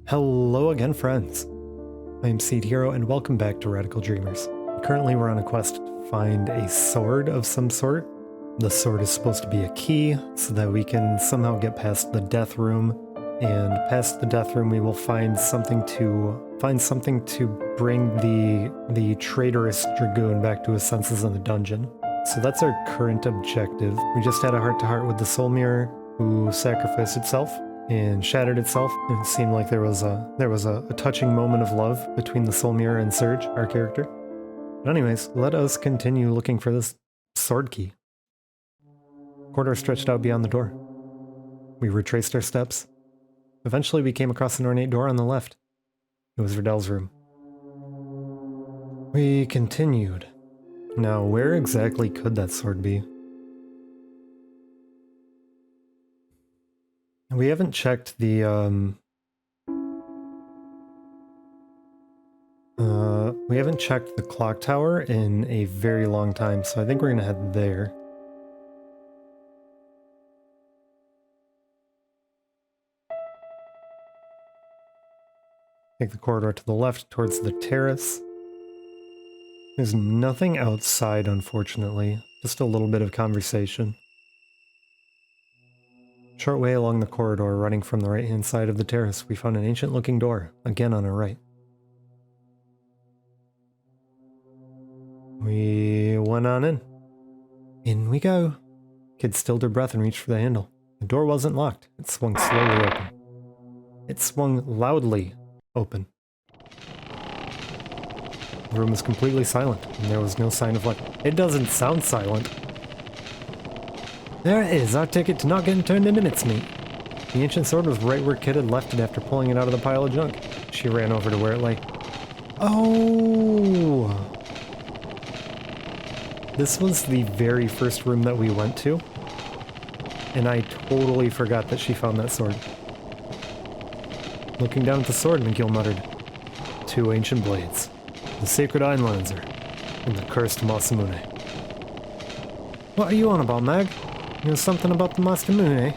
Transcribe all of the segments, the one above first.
Hello again, friends. I am Seed Hero, and welcome back to Radical Dreamers. Currently, we're on a quest to find a sword of some sort. The sword is supposed to be a key, so that we can somehow get past the death room. And past the death room, we will find something to bring the traitorous dragoon back to his senses in the dungeon. So that's our current objective. We just had a heart-to-heart with the soul mirror, who sacrificed itself and shattered itself. It seemed like there was a touching moment of love between the soul mirror and Surge, our character. But anyways, let us continue looking for this sword key. Corridor stretched out beyond the door. We retraced our steps. Eventually we came across an ornate door on the left. It was Riddel's room. We continued. Now, where exactly could that sword be? We haven't checked the, we haven't checked the clock tower in a very long time, so I think we're gonna head there. Take the corridor to the left towards the terrace. There's nothing outside, unfortunately. Just a little bit of conversation. Short way along the corridor, running from the right-hand side of the terrace, we found an ancient-looking door, again on our right. We went on in. In we go. Kid stilled her breath and reached for the handle. The door wasn't locked. It swung slowly open. It swung loudly open. The room was completely silent, and there was no sign of life. It doesn't sound silent. There it is, our ticket to not getting turned into mincemeat. The ancient sword was right where Kid had left it after pulling it out of the pile of junk. She ran over to where it lay. Oh! This was the very first room that we went to, and I totally forgot that she found that sword. Looking down at the sword, McGill muttered, "Two ancient blades. The sacred Einlanzer, and the cursed Masamune." What are you on about, Mag? You know something about the Masamune?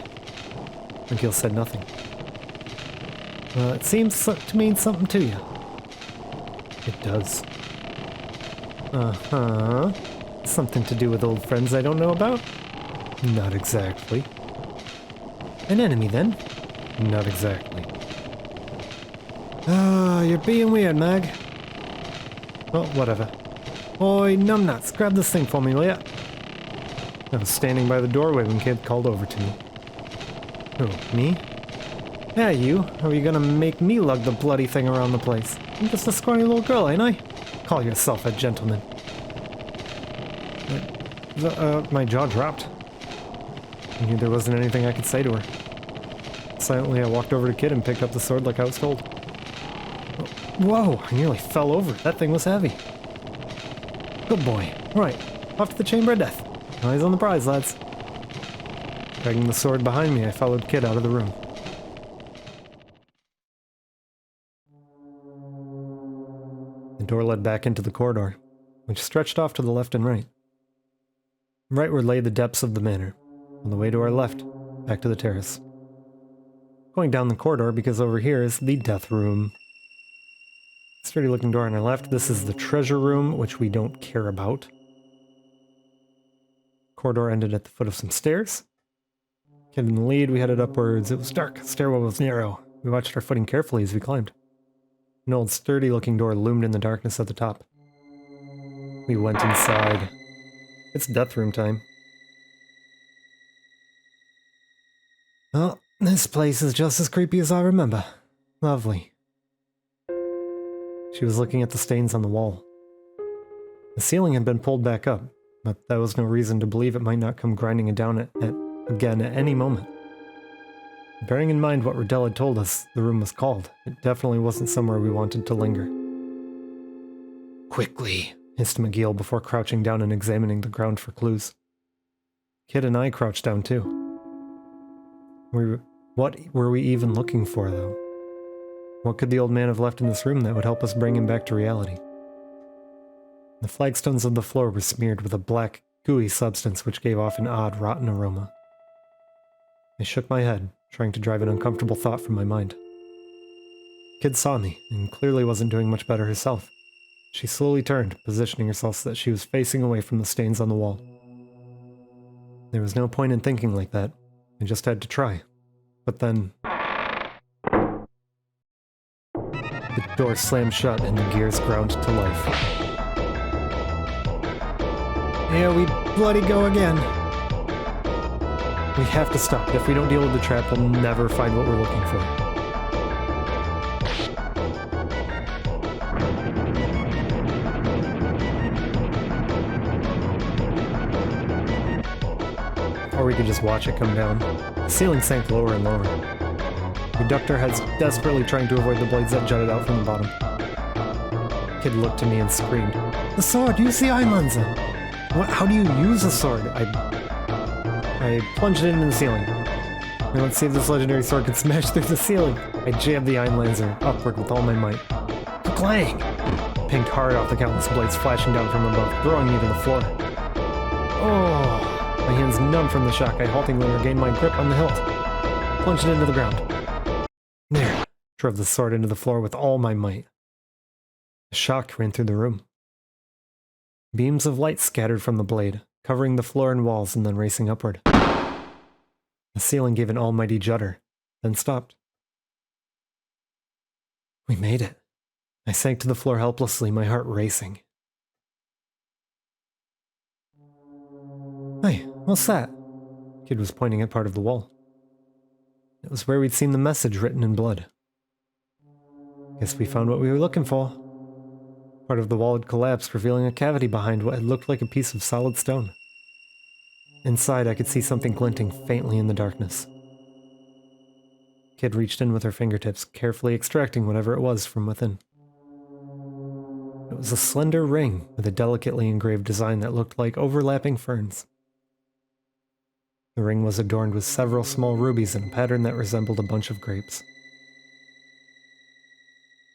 McGill said nothing. It seems to mean something to you. It does. Uh-huh. Something to do with old friends I don't know about? Not exactly. An enemy, then? Not exactly. You're being weird, Mag. Well, whatever. Oi, numbnuts, grab this thing for me, will ya? I was standing by the doorway when Kid called over to me. Who, me? Yeah, you. How are you gonna make me lug the bloody thing around the place? I'm just a scrawny little girl, ain't I? Call yourself a gentleman. My jaw dropped. I knew there wasn't anything I could say to her. Silently, I walked over to Kid and picked up the sword like I was told. Whoa, I nearly fell over. That thing was heavy. Good boy. Right, off to the chamber of death. Eyes on the prize, lads. Dragging the sword behind me, I followed Kid out of the room. The door led back into the corridor, which stretched off to the left and right. Rightward lay the depths of the manor. On the way to our left, back to the terrace. Going down the corridor because over here is the death room. Sturdy looking door on our left. This is the treasure room, which we don't care about. Corridor ended at the foot of some stairs. Kid in the lead, we headed upwards. It was dark. Stairwell was narrow. We watched our footing carefully as we climbed. An old sturdy looking door loomed in the darkness at the top. We went inside. It's death room time. Well, this place is just as creepy as I remember. Lovely. She was looking at the stains on the wall. The ceiling had been pulled back up, but that was no reason to believe it might not come grinding down again at any moment. Bearing in mind what Riddel had told us the room was called, it definitely wasn't somewhere we wanted to linger. Quickly, hissed McGill before crouching down and examining the ground for clues. Kid and I crouched down too. What were we even looking for, though? What could the old man have left in this room that would help us bring him back to reality? The flagstones of the floor were smeared with a black, gooey substance which gave off an odd, rotten aroma. I shook my head, trying to drive an uncomfortable thought from my mind. Kid saw me, and clearly wasn't doing much better herself. She slowly turned, positioning herself so that she was facing away from the stains on the wall. There was no point in thinking like that. I just had to try. But then... the door slammed shut and the gears ground to life. Here we bloody go again. We have to stop it. If we don't deal with the trap, we'll never find what we're looking for. Or we could just watch it come down. The ceiling sank lower and lower. We ducked our heads, desperately trying to avoid the blades that jutted out from the bottom. Kid looked at me and screamed, "The sword! Use the Einlanzer!" What? How do you use a sword? I plunged it into the ceiling. Now let's see if this legendary sword can smash through the ceiling. I jabbed the Einlanzer upward with all my might. Clang! Pinged hard off the countless blades flashing down from above, throwing me to the floor. Oh! My hands numb from the shock, I haltingly regained my grip on the hilt. Plunged it into the ground. There, drove the sword into the floor with all my might. A shock ran through the room. Beams of light scattered from the blade, covering the floor and walls and then racing upward. The ceiling gave an almighty judder, then stopped. We made it. I sank to the floor helplessly, my heart racing. Hey, what's that? Kid was pointing at part of the wall. It was where we'd seen the message written in blood. Guess we found what we were looking for. Part of the wall had collapsed, revealing a cavity behind what had looked like a piece of solid stone. Inside, I could see something glinting faintly in the darkness. Kid reached in with her fingertips, carefully extracting whatever it was from within. It was a slender ring with a delicately engraved design that looked like overlapping ferns. The ring was adorned with several small rubies in a pattern that resembled a bunch of grapes.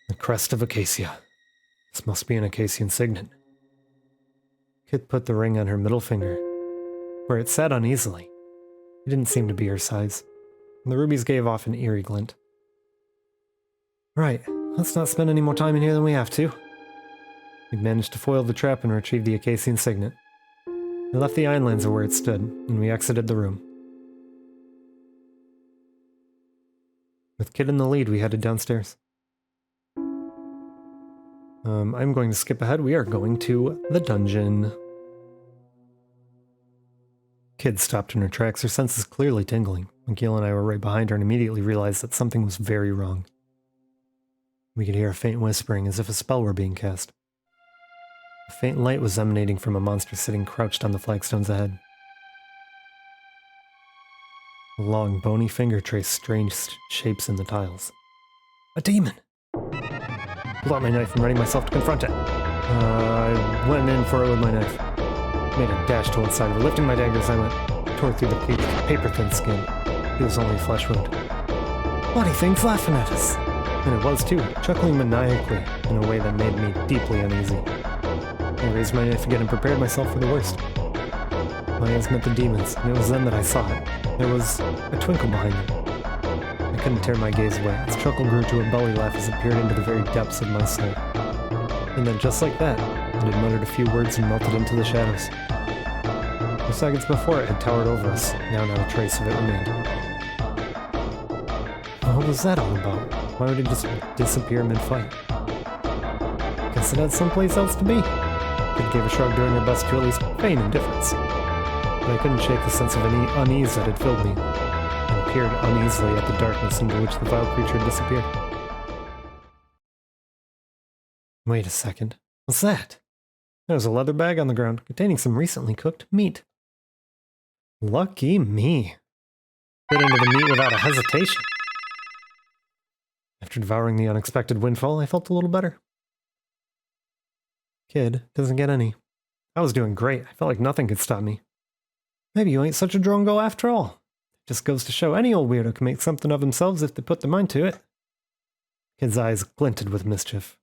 The crest of Acacia. This must be an Acacian signet. Kit put the ring on her middle finger, where it sat uneasily. It didn't seem to be her size, and the rubies gave off an eerie glint. Right, let's not spend any more time in here than we have to. We managed to foil the trap and retrieve the Acacian signet. I left the Einlanzer where it stood, and we exited the room. With Kid in the lead, we headed downstairs. I'm going to skip ahead. We are going to the dungeon. Kid stopped in her tracks, her senses clearly tingling. Miguel and I were right behind her and immediately realized that something was very wrong. We could hear a faint whispering as if a spell were being cast. A faint light was emanating from a monster sitting crouched on the flagstones ahead. A long, bony finger traced strange shapes in the tiles. A demon! I pulled out my knife and ready myself to confront it. I went in for it with my knife. Made a dash to one side, of her, lifting my dagger as I went. Tore through the paper-thin skin. It was only a flesh wound. Bloody thing's laughing at us! And it was too, chuckling maniacally in a way that made me deeply uneasy. I raised my knife again and prepared myself for the worst. My eyes met the demons, and it was then that I saw it. There was a twinkle behind them. I couldn't tear my gaze away. Its chuckle grew to a belly laugh as it peered into the very depths of my soul. And then just like that, it had muttered a few words and melted into the shadows. The seconds before it had towered over us, now not a trace of it remained. What was that all about? Why would it just disappear mid-fight? Guess it had someplace else to be. Kid gave a shrug, doing her best to at least feign indifference. But I couldn't shake the sense of unease that had filled me, and peered uneasily at the darkness into which the vile creature had disappeared. Wait a second. What's that? There was a leather bag on the ground, containing some recently cooked meat. Lucky me. Bit into the meat without a hesitation. After devouring the unexpected windfall, I felt a little better. Kid doesn't get any. I was doing great. I felt like nothing could stop me. Maybe you ain't such a drongo after all. It just goes to show any old weirdo can make something of themselves if they put their mind to it. Kid's eyes glinted with mischief.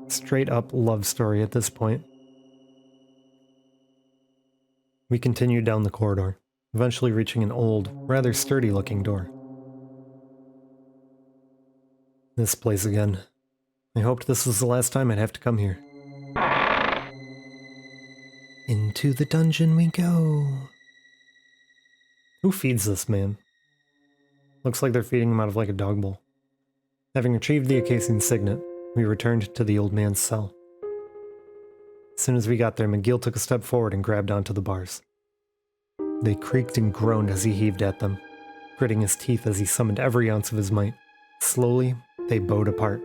Straight up love story at this point. We continued down the corridor, eventually reaching an old, rather sturdy looking door. This place again. I hoped this was the last time I'd have to come here. Into the dungeon we go. Who feeds this man? Looks like they're feeding him out of like a dog bowl. Having retrieved the Acacian signet, we returned to the old man's cell. As soon as we got there, McGill took a step forward and grabbed onto the bars. They creaked and groaned as he heaved at them, gritting his teeth as he summoned every ounce of his might. Slowly, they bowed apart.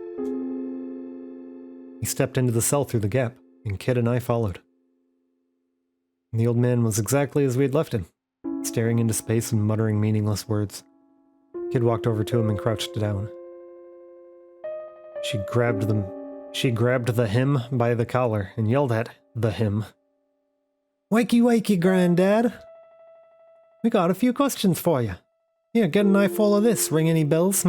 He stepped into the cell through the gap, and Kid and I followed. The old man was exactly as we had left him, staring into space and muttering meaningless words. Kid walked over to him and crouched down. She grabbed the him by the collar and yelled at the him. "Wakey, wakey, Granddad! We got a few questions for you. Here, get an eyeful of this. Ring any bells,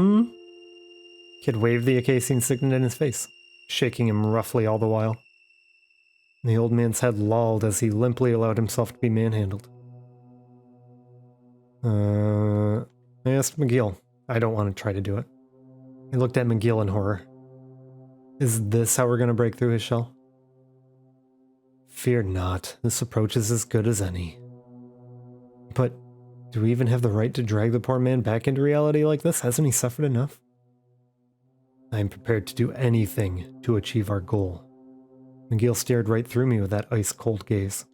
Kid waved the Acacian signet in his face, shaking him roughly all the while. The old man's head lolled as he limply allowed himself to be manhandled. I asked McGill. I don't want to try to do it. I looked at McGill in horror. Is this how we're going to break through his shell? Fear not. This approach is as good as any. But do we even have the right to drag the poor man back into reality like this? Hasn't he suffered enough? I am prepared to do anything to achieve our goal. McGill stared right through me with that ice-cold gaze.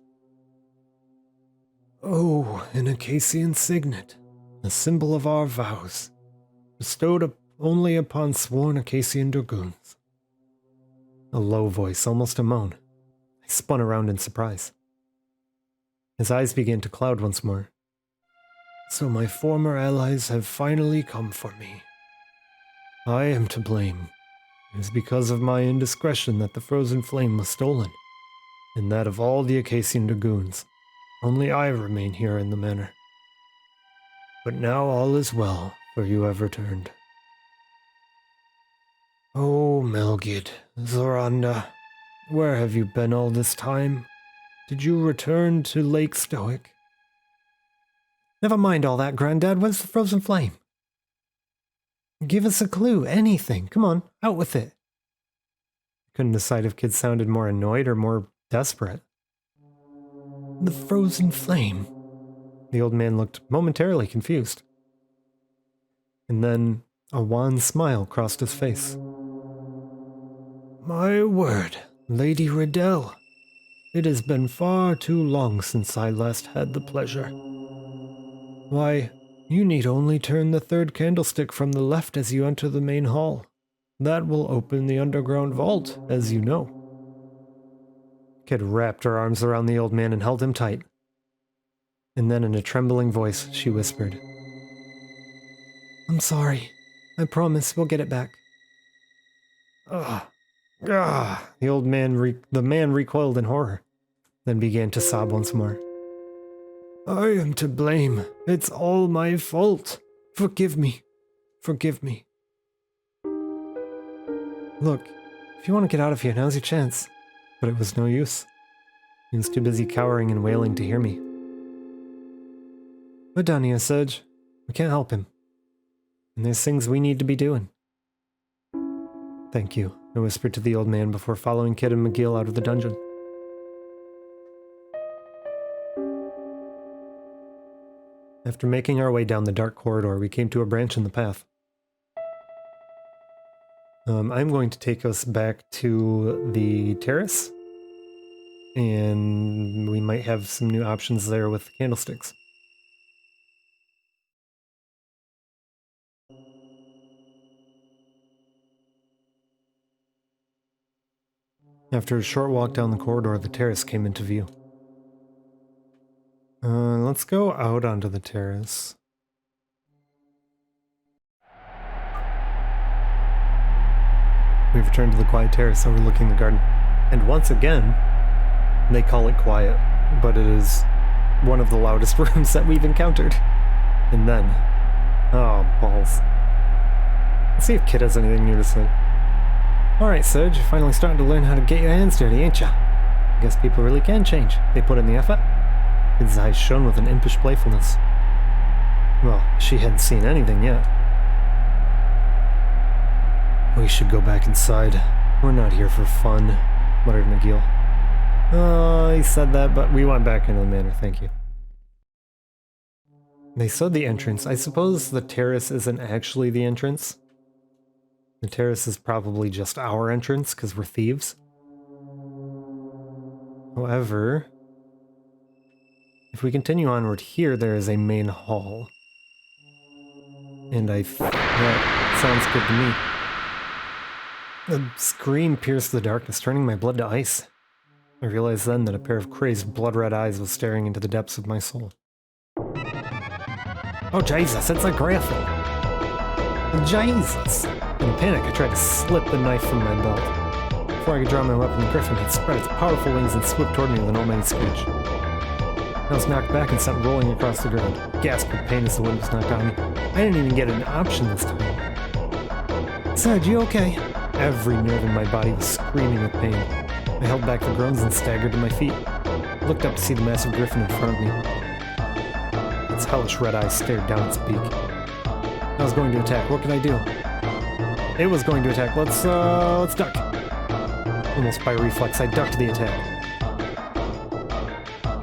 Oh, an Acacian signet, a symbol of our vows, bestowed only upon sworn Acacian dragoons. A low voice, almost a moan. I spun around in surprise. His eyes began to cloud once more. So my former allies have finally come for me. I am to blame. It is because of my indiscretion that the frozen flame was stolen, and that of all the Acacian dragoons, only I remain here in the manor. But now all is well, for you have returned. Oh, Melgid, Zoranda, where have you been all this time? Did you return to Lake Stoic? Never mind all that, Granddad. Where's the frozen flame? Give us a clue, anything. Come on, out with it. Couldn't decide if kids sounded more annoyed or more desperate. The frozen flame. The old man looked momentarily confused. And then a wan smile crossed his face. My word, Lady Riddel. It has been far too long since I last had the pleasure. Why, you need only turn the third candlestick from the left as you enter the main hall. That will open the underground vault, as you know. Kid wrapped her arms around the old man and held him tight. And then in a trembling voice, she whispered, I'm sorry. I promise we'll get it back. The man recoiled in horror, then began to sob once more. I am to blame. It's all my fault. Forgive me. Forgive me. Look, if you want to get out of here, now's your chance. But it was no use. He was too busy cowering and wailing to hear me. We're done here, Serge. We can't help him. And there's things we need to be doing. Thank you, I whispered to the old man before following Kid and McGill out of the dungeon. After making our way down the dark corridor, we came to a branch in the path. I'm going to take us back to the terrace, and we might have some new options there with the candlesticks. After a short walk down the corridor, the terrace came into view. Let's go out onto the terrace. We've returned to the quiet terrace overlooking the garden. And once again, they call it quiet, but it is one of the loudest rooms that we've encountered. And then, oh, balls. Let's see if Kid has anything new to say. Alright, Serge, you're finally starting to learn how to get your hands dirty, ain't ya? I guess people really can change. They put in the effort. His eyes shone with an impish playfulness. Well, she hadn't seen anything yet. should go back inside. We're not here for fun, muttered McGill. Oh, he said that, but we went back into the manor, thank you. They said the entrance. I suppose the terrace isn't actually the entrance. The terrace is probably just our entrance, because we're thieves. However, if we continue onward here, there is a main hall. And that sounds good to me. A scream pierced the darkness, turning my blood to ice. I realized then that a pair of crazed, blood-red eyes was staring into the depths of my soul. Oh, Jesus, it's a Griffon! Jesus! In a panic, I tried to slip the knife from my belt. Before I could draw my weapon, the Griffon had spread its powerful wings and swooped toward me with an almighty screech. I was knocked back and sent rolling across the ground. I gasped with pain as the wind was knocked on me. I didn't even get an option this time. Sarge, you okay? Every nerve in my body was screaming with pain. I held back the groans and staggered to my feet. I looked up to see the massive Griffon in front of me. Its hellish red eyes stared down its beak. I was going to attack. What could I do? It was going to attack. Let's duck. Almost by reflex, I ducked the attack.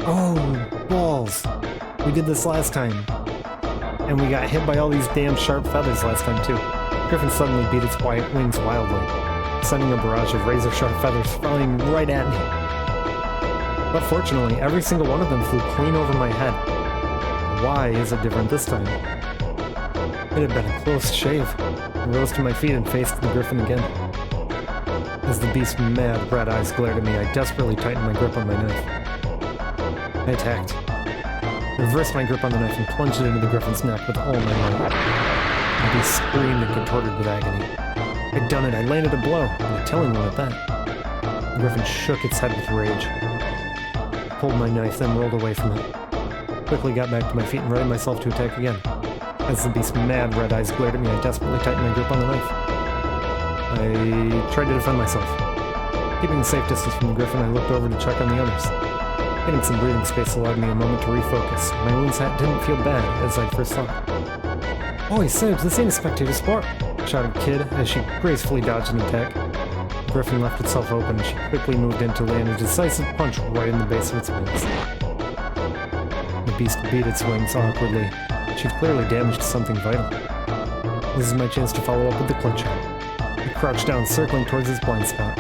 Oh, balls. We did this last time. And we got hit by all these damn sharp feathers last time, too. Griffon suddenly beat its white wings wildly, sending a barrage of razor-sharp feathers flying right at me. But fortunately, every single one of them flew clean over my head. Why is it different this time? It had been a close shave. I rose to my feet and faced the Griffon again. As the beast's mad red eyes glared at me, I desperately tightened my grip on my knife. I attacked. I reversed my grip on the knife and plunged it into the Griffon's neck with all my might. The beast screamed and contorted with agony. I'd done it. I landed a blow, and a telling one at that. The Griffon shook its head with rage. I pulled my knife, then rolled away from it. Quickly got back to my feet and readied myself to attack again. As the beast's mad red eyes glared at me, I desperately tightened my grip on the knife. I tried to defend myself. Keeping a safe distance from the Griffon, I looked over to check on the others. Getting some breathing space allowed me a moment to refocus. My wounds didn't feel bad, as I first thought. Oi, Sibs, this ain't a spectator sport, shouted Kid as she gracefully dodged an attack. The Griffon left itself open and she quickly moved in to land a decisive punch right in the base of its wings. The beast beat its wings awkwardly. She'd clearly damaged something vital. This is my chance to follow up with the clinch shot. I crouched down, circling towards its blind spot,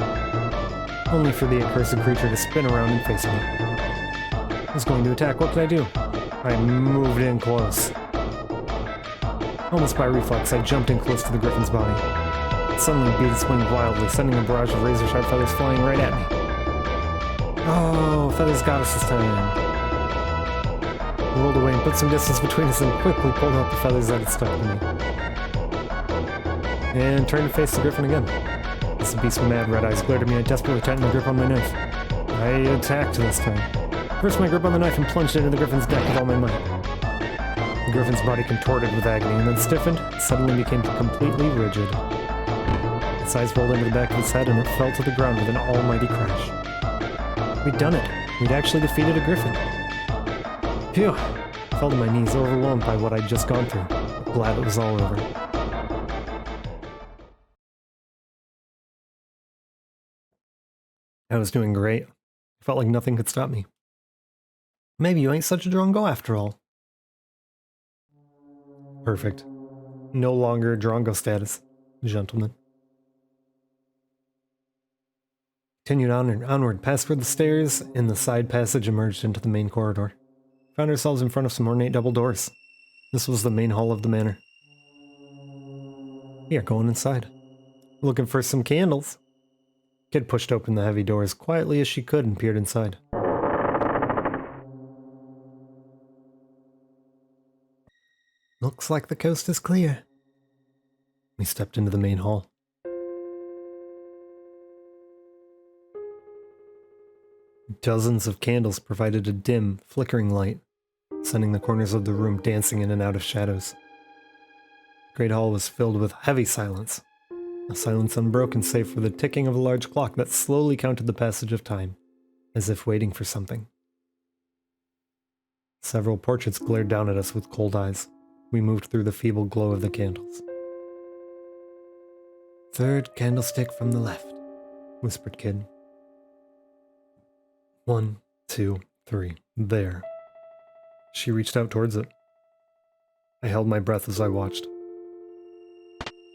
only for the accursed creature to spin around and face me. I was going to attack. What could I do? I moved in close. Almost by reflex, I jumped in close to the Griffon's body. It suddenly beat its wing wildly, sending a barrage of razor-sharp feathers flying right at me. Oh, feathers got us this time. I rolled away and put some distance between us and quickly pulled out the feathers that had stuck to me. And turned to face the Griffon again. As the beast's mad red eyes glared at me, I desperately tightened my grip on my knife. I attacked this time. Reversed my grip on the knife and plunged it into the Griffon's neck with all my might. The Griffon's body contorted with agony and then stiffened, and suddenly became completely rigid. Its eyes rolled into the back of its head and it fell to the ground with an almighty crash. We'd done it. We'd actually defeated a Griffon. Phew! I fell to my knees, overwhelmed by what I'd just gone through. Glad it was all over. I was doing great. I felt like nothing could stop me. Maybe you ain't such a drongo after all. Perfect. No longer drongo status, gentlemen. Continued onward, past where the stairs in the side passage emerged into the main corridor. Found ourselves in front of some ornate double doors. This was the main hall of the manor. We are going inside. Looking for some candles. Kid pushed open the heavy doors quietly as she could and peered inside. Looks like the coast is clear. We stepped into the main hall. Dozens of candles provided a dim, flickering light, sending the corners of the room dancing in and out of shadows. The great hall was filled with heavy silence, a silence unbroken save for the ticking of a large clock that slowly counted the passage of time, as if waiting for something. Several portraits glared down at us with cold eyes. We moved through the feeble glow of the candles. Third candlestick from the left, whispered Kid. 1, 2, 3. There. She reached out towards it. I held my breath as I watched.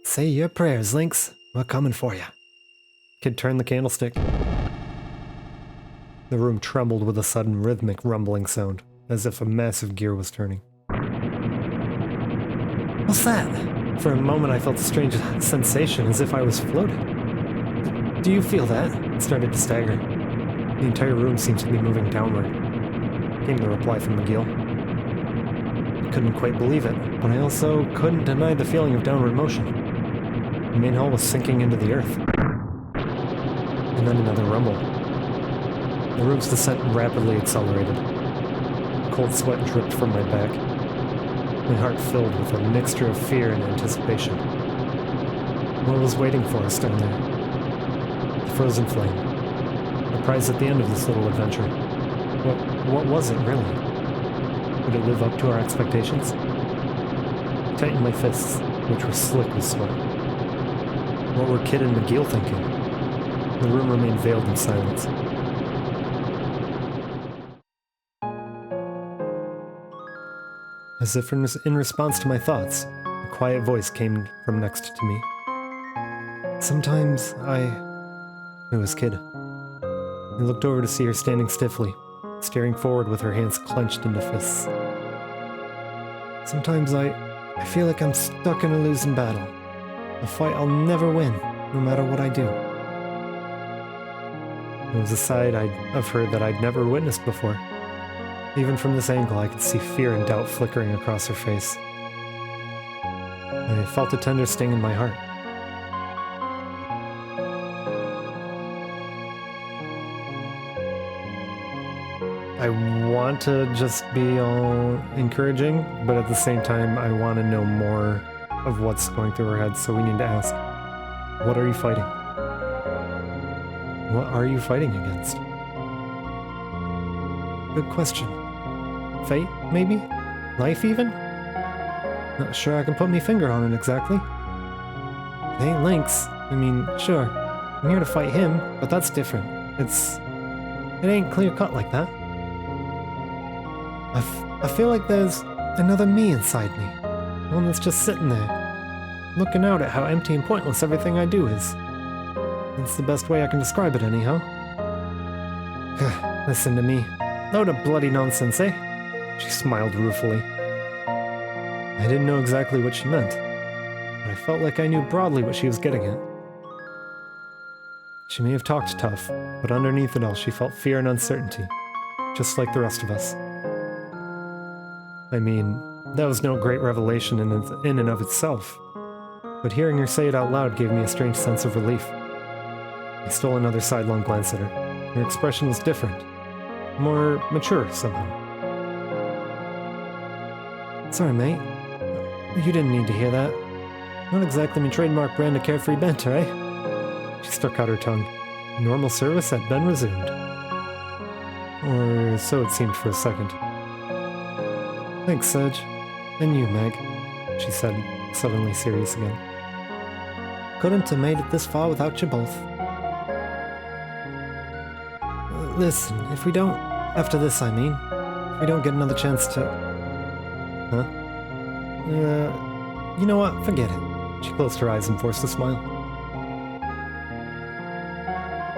Say your prayers, Lynx. We're coming for you. Kid turned the candlestick. The room trembled with a sudden rhythmic rumbling sound, as if a massive gear was turning. What's that? For a moment I felt a strange sensation, as if I was floating. Do you feel that? It started to stagger. The entire room seemed to be moving downward. Came the reply from McGill. I couldn't quite believe it, but I also couldn't deny the feeling of downward motion. The main hall was sinking into the earth. And then another rumble. The room's descent rapidly accelerated. Cold sweat dripped from my back. My heart filled with a mixture of fear and anticipation. What was waiting for us down there? The frozen flame. The prize at the end of this little adventure. What was it, really? Would it live up to our expectations? I tightened my fists, which were slick with sweat. What were Kid and McGill thinking? The room remained veiled in silence. As if in response to my thoughts, a quiet voice came from next to me. Sometimes It was Kid. I looked over to see her standing stiffly, staring forward with her hands clenched into fists. Sometimes I feel like I'm stuck in a losing battle. A fight I'll never win, no matter what I do. It was a side of her that I'd never witnessed before. Even from this angle, I could see fear and doubt flickering across her face. I felt a tender sting in my heart. I want to just be all encouraging, but at the same time, I want to know more of what's going through her head, so we need to ask, what are you fighting? What are you fighting against? Good question. Fate, maybe? Life, even? Not sure I can put my finger on it exactly. It ain't Lynx. I mean, sure, I'm here to fight him, but that's different. It ain't clear-cut like that. I feel like there's another me inside me. One that's just sitting there, looking out at how empty and pointless everything I do is. That's the best way I can describe it, anyhow. Listen to me. Load of bloody nonsense, eh? She smiled ruefully. I didn't know exactly what she meant, but I felt like I knew broadly what she was getting at. She may have talked tough, but underneath it all she felt fear and uncertainty, just like the rest of us. I mean, that was no great revelation in and of itself, but hearing her say it out loud gave me a strange sense of relief. I stole another sidelong glance at her. Her expression was different, more mature somehow. Sorry, mate. You didn't need to hear that. Not exactly my trademark brand of carefree banter, eh? She stuck out her tongue. Normal service had been resumed. Or so it seemed for a second. Thanks, Sedge. And you, Meg, she said, suddenly serious again. Couldn't have made it this far without you both. Listen, if we don't... After this, I mean. If we don't get another chance to... Huh? You know what? Forget it. She closed her eyes and forced a smile.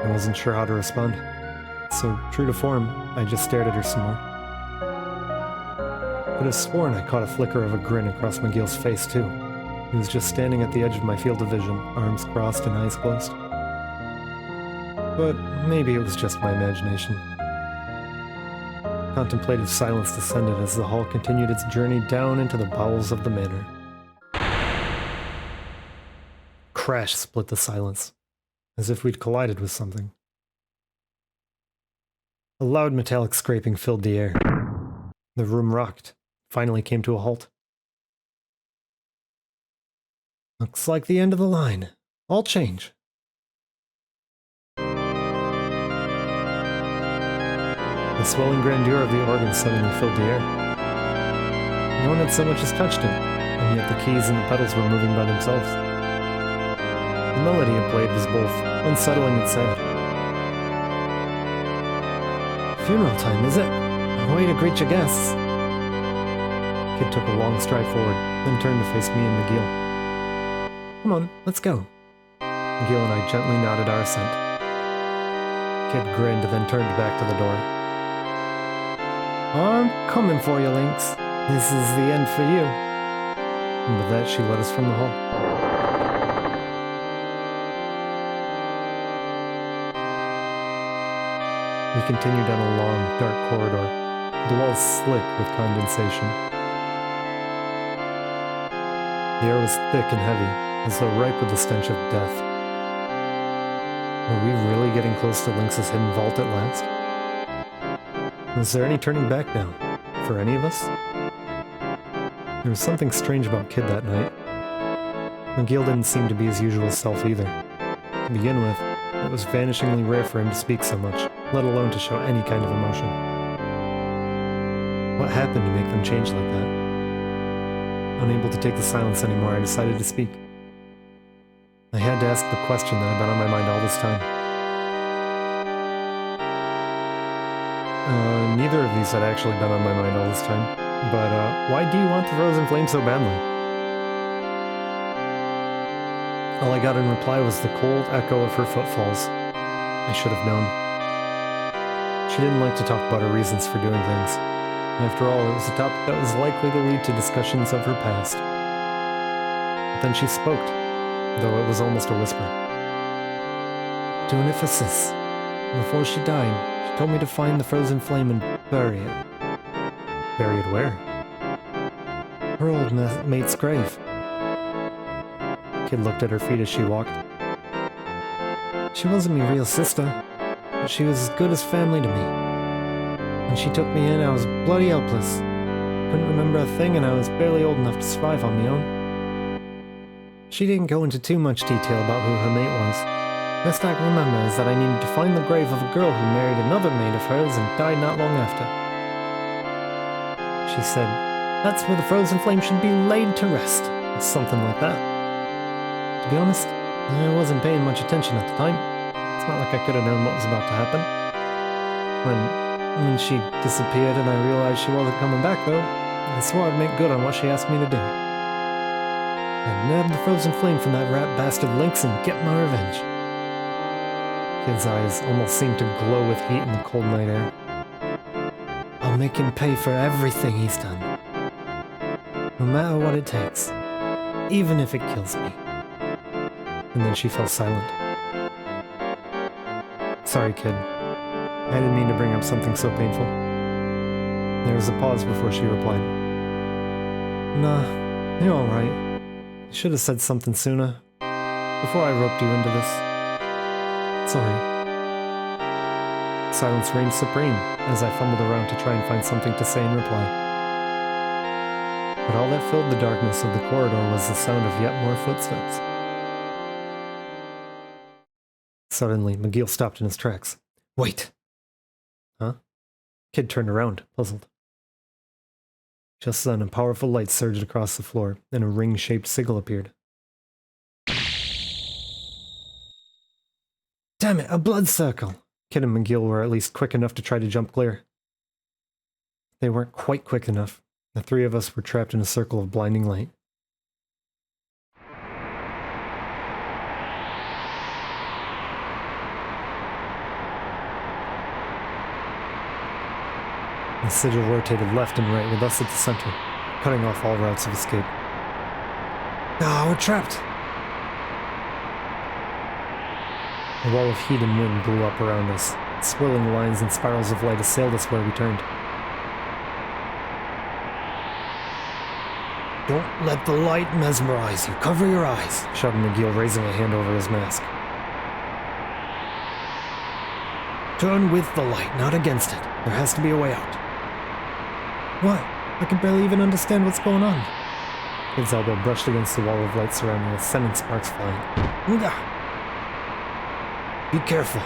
I wasn't sure how to respond. So, true to form, I just stared at her some more. Could have sworn I caught a flicker of a grin across McGill's face, too. He was just standing at the edge of my field of vision, arms crossed and eyes closed. But maybe it was just my imagination. Contemplative silence descended as the hall continued its journey down into the bowels of the manor. Crash split the silence, as if we'd collided with something. A loud metallic scraping filled the air. The room rocked, finally came to a halt. Looks like the end of the line. All change. The swelling grandeur of the organ suddenly filled the air. No one had so much as touched it, and yet the keys and the pedals were moving by themselves. The melody it played was both unsettling and sad. Funeral time, is it? Way to greet your guests. Kid took a long stride forward, then turned to face me and McGill. Come on, let's go. McGill and I gently nodded our assent. Kid grinned, then turned back to the door. I'm coming for you, Lynx. This is the end for you. And with that, she led us from the hall. We continued down a long, dark corridor, the walls slick with condensation. The air was thick and heavy, as though ripe with the stench of death. Were we really getting close to Lynx's hidden vault at last? Was there any turning back now, for any of us? There was something strange about Kid that night. McGill didn't seem to be his usual self either. To begin with, it was vanishingly rare for him to speak so much, let alone to show any kind of emotion. What happened to make them change like that? Unable to take the silence anymore, I decided to speak. I had to ask the question that had been on my mind all this time. Neither of these had actually been on my mind all this time, but why do you want the frozen flame so badly? All I got in reply was the cold echo of her footfalls. I should have known. She didn't like to talk about her reasons for doing things. After all, it was a topic that was likely to lead to discussions of her past. But then she spoke, though it was almost a whisper. Doing it for Sis. Before she died, she told me to find the frozen flame and bury it. Bury it where? Her old mate's grave. Kid looked at her feet as she walked. She wasn't my real sister, but she was as good as family to me. When she took me in, I was bloody helpless. Couldn't remember a thing, and I was barely old enough to survive on my own. She didn't go into too much detail about who her mate was. Best I can remember is that I needed to find the grave of a girl who married another mate of hers and died not long after. She said, that's where the frozen flame should be laid to rest, or something like that. To be honest, I wasn't paying much attention at the time. It's not like I could have known what was about to happen. When she disappeared and I realized she wasn't coming back though, I swore I'd make good on what she asked me to do. I'd nab the frozen flame from that rat bastard Lynx and get my revenge. Kid's eyes almost seemed to glow with heat in the cold night air. I'll make him pay for everything he's done. No matter what it takes. Even if it kills me. And then she fell silent. Sorry, kid. I didn't mean to bring up something so painful. There was a pause before she replied. Nah, you're alright. I should have said something sooner. Before I roped you into this. Sorry. Silence reigned supreme as I fumbled around to try and find something to say in reply. But all that filled the darkness of the corridor was the sound of yet more footsteps. Suddenly, McGill stopped in his tracks. Wait! Huh? Kid turned around, puzzled. Just then, a powerful light surged across the floor, and a ring-shaped sigil appeared. Damn it, a blood circle! Kid and McGill were at least quick enough to try to jump clear. They weren't quite quick enough. The three of us were trapped in a circle of blinding light. The sigil rotated left and right with us at the center, cutting off all routes of escape. Ah, we're trapped! A wall of heat and wind blew up around us. Swirling lines and spirals of light assailed us where we turned. Don't let the light mesmerize you. Cover your eyes, shouted McGill, raising a hand over his mask. Turn with the light, not against it. There has to be a way out. What? I can barely even understand what's going on. His elbow brushed against the wall of light surrounding us, sending sparks flying. Nga! Be careful.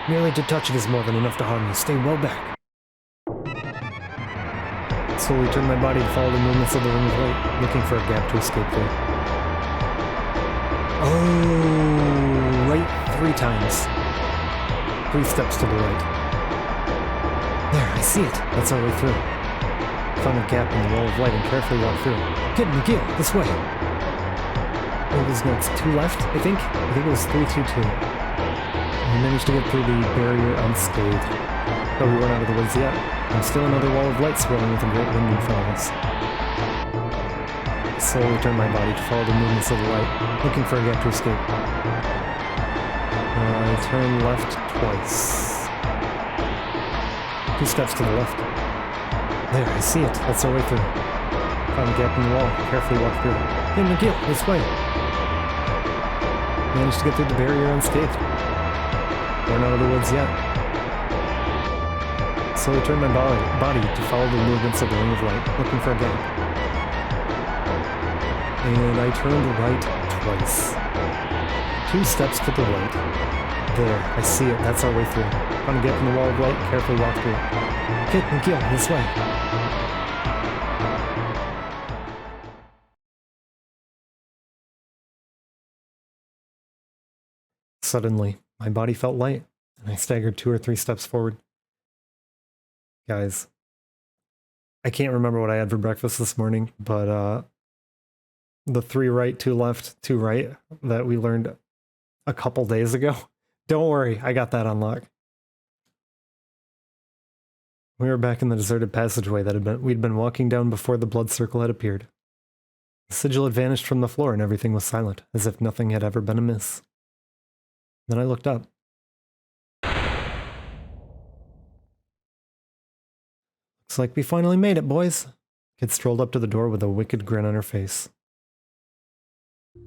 Merely to touch it is more than enough to harm you. Stay well back. I slowly turned my body to follow the movements of the ring of light, looking for a gap to escape through. Oh! 3 times. 3 steps to the right. There, I see it. That's our way through. Found a gap in the wall of light and carefully walked through. Get McGill, this way. What was next? 2 left, I think? I think it was 3, 2, 2. We managed to get through the barrier unscathed. But we weren't out of the woods yet. There's still another wall of light swirling with a great wind in front of us. I slowly turned my body to follow the movements of the light, looking for a gap to escape. I turned left twice. 2 steps to the left. There, I see it. That's our way through. Found a gap in the wall. Carefully walked through it. Hey, McGill, this way. Managed to get through the barrier unscathed. Weren't out of the woods yet. Slowly turned my body to follow the movements of the ring of light, looking for a gap. And I turned right twice. 2 steps to the right. There, I see it. That's our way through. Found a gap in the wall of light, carefully walked through it. Get McGill, this way. Suddenly, my body felt light, and I staggered 2 or 3 steps forward. Guys, I can't remember what I had for breakfast this morning, but the 3 right, 2 left, 2 right that we learned a couple days ago, don't worry, I got that on lock. We were back in the deserted passageway that we'd been walking down before the blood circle had appeared. The sigil had vanished from the floor and everything was silent, as if nothing had ever been amiss. Then I looked up. Looks like we finally made it, boys. Kid strolled up to the door with a wicked grin on her face.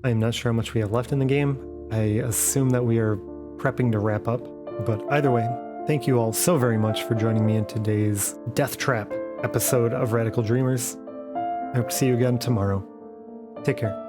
I am not sure how much we have left in the game. I assume that we are prepping to wrap up, but either way, thank you all so very much for joining me in today's Death Trap episode of Radical Dreamers. I hope to see you again tomorrow. Take care.